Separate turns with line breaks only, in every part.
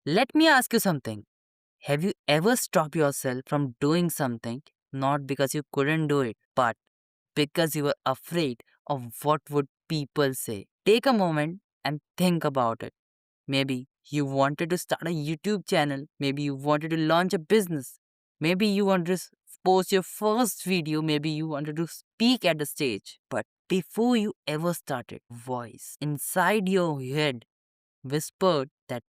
Let me ask you something. Have you ever stopped yourself from doing something not because you couldn't do it, but because you were afraid of what would people say? Take a moment and think about it. Maybe you wanted to start a YouTube channel. Maybe you wanted to launch a business. Maybe you wanted to post your first video. Maybe you wanted to speak at the stage. But before you ever started, voice inside your head whispered that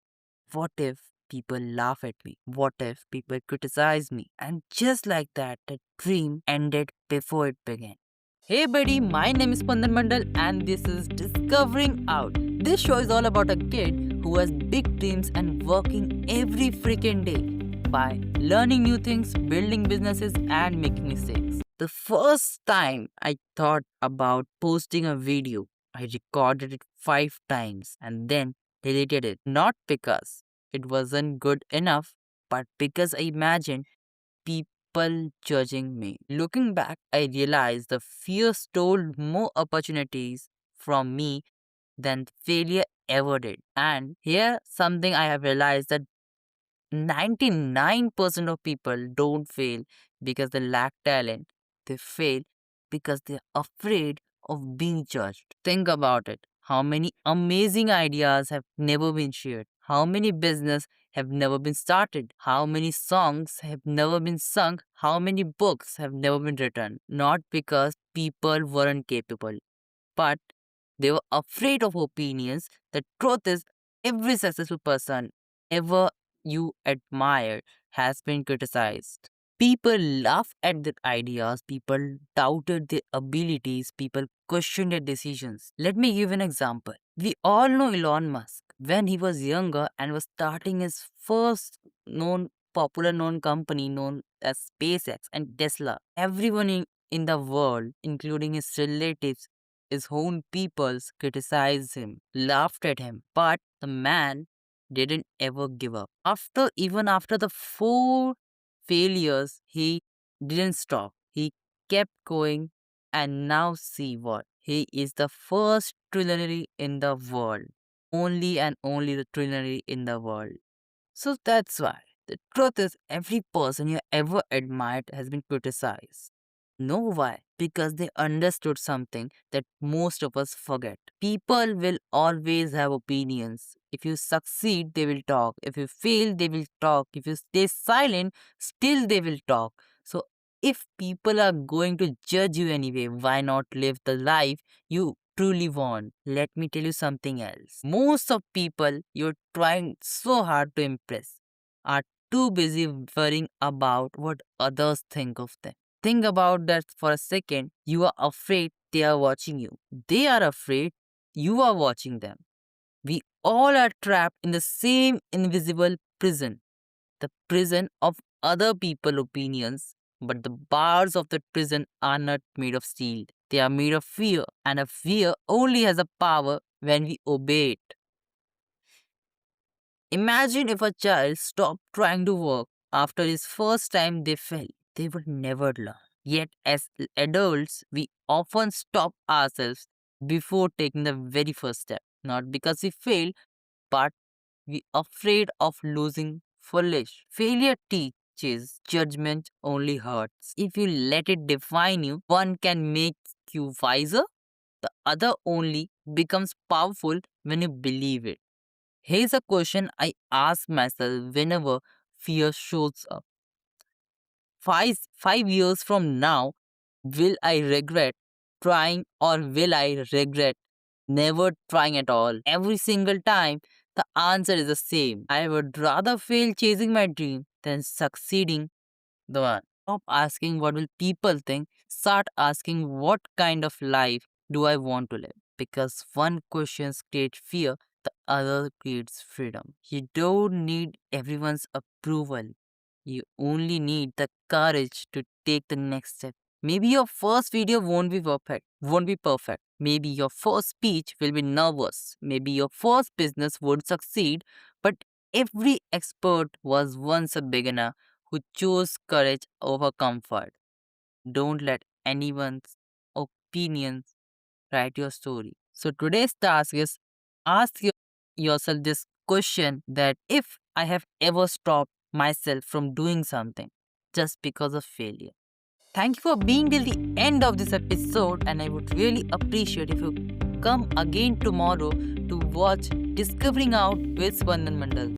what if people laugh at me? What if people criticize me? And just like that, the dream ended before it began. Hey buddy, my name is Pandan Mandal and this is Discovering Out. This show is all about a kid who has big dreams and working every freaking day by learning new things, building businesses, and making mistakes. The first time I thought about posting a video, I recorded it 5 times and then deleted it. Not because it wasn't good enough, but because I imagined people judging me. Looking back, I realized the fear stole more opportunities from me than failure ever did. And here, something I have realized that 99% of people don't fail because they lack talent. They fail because they're afraid of being judged. Think about it. How many amazing ideas have never been shared? How many business have never been started? How many songs have never been sung? How many books have never been written? Not because people weren't capable, but they were afraid of opinions. The truth is, every successful person ever you admire has been criticized. People laughed at their ideas, people doubted their abilities, people questioned their decisions. Let me give an example. We all know Elon Musk. When he was younger and was starting his first popular known company known as SpaceX and Tesla, everyone in the world, including his relatives, his own peoples, criticized him, laughed at him. But the man didn't ever give up. Even after the 4 failures, he didn't stop. He kept going, and now see what? He is the first trillionaire in the world. Only and only the trillionaire in the world. So that's why the truth is every person you ever admired has been criticized. Know why? Because they understood something that most of us forget. People will always have opinions. If you succeed, they will talk. If you fail, they will talk. If you stay silent, still they will talk. So if people are going to judge you anyway, why not live the life you truly want? Let me tell you something else. Most of people you're trying so hard to impress are too busy worrying about what others think of them. Think about that for a second. You are afraid they are watching you. They are afraid you are watching them. We all are trapped in the same invisible prison, the prison of other people's opinions. But the bars of the prison are not made of steel. They are made of fear, and a fear only has a power when we obey it. Imagine if a child stopped trying to work after his first time they fell. They would never learn. Yet, as adults, we often stop ourselves before taking the very first step. Not because we failed, but we afraid of losing foolish. Failure teaches, judgment only hurts. If you let it define you, one can make you wiser, the other only becomes powerful when you believe it. Here's a question I ask myself whenever fear shows up. 5 years from now, will I regret trying or will I regret never trying at all? Every single time, the answer is the same. I would rather fail chasing my dream than succeeding the one. Stop asking what will people think. Start asking what kind of life do I want to live? Because one question creates fear, the other creates freedom. You don't need everyone's approval. You only need the courage to take the next step. Maybe your first video won't be perfect. Maybe your first speech will be nervous. Maybe your first business won't succeed. But every expert was once a beginner who chose courage over comfort. Don't let anyone's opinions write your story. So today's task is ask yourself this question that if I have ever stopped myself from doing something just because of failure. Thank you for being till the end of this episode, and I would really appreciate if you come again tomorrow to watch Discovering Out with Spandan Mandal.